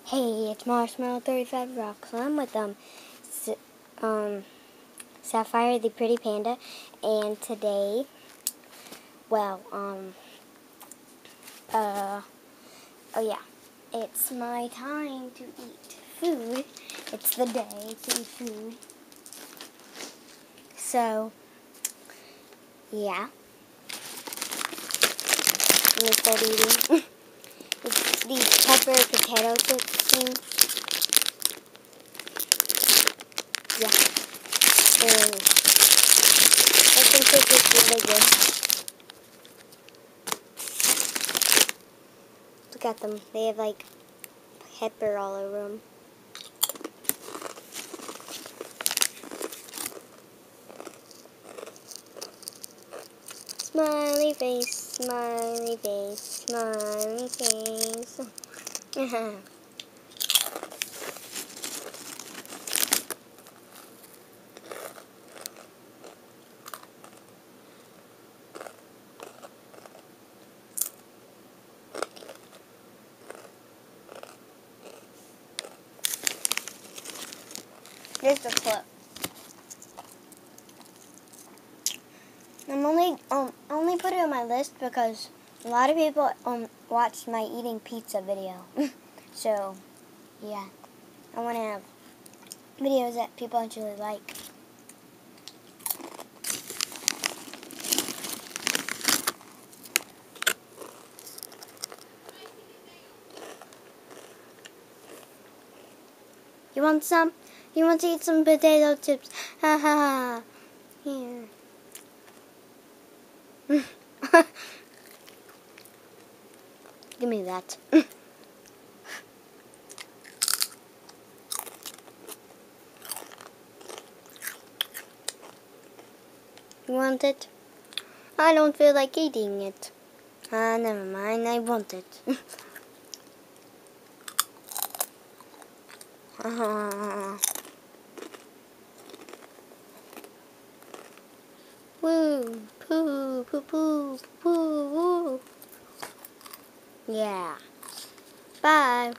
Hey, it's Marshmallow 35 Rocks. I'm with Sapphire the Pretty Panda, and today, well, oh yeah, it's my time to eat food. It's the day to eat food. So, yeah, let me start eating. It's these pepper potato chips things. Yeah. And I think this is really good. Look at them. They have like pepper all over them. Smiley face, smiley face, smiley face. Here's the clip. I only put it on my list because a lot of people watched my eating pizza video. So, yeah. I want to have videos that people actually like. You want some? You want to eat some potato chips? Ha ha ha. Here. Give me that. You want it? I don't feel like eating it. Never mind, I want it. Woo, poo, poo, poo, poo, woo. Yeah. Bye.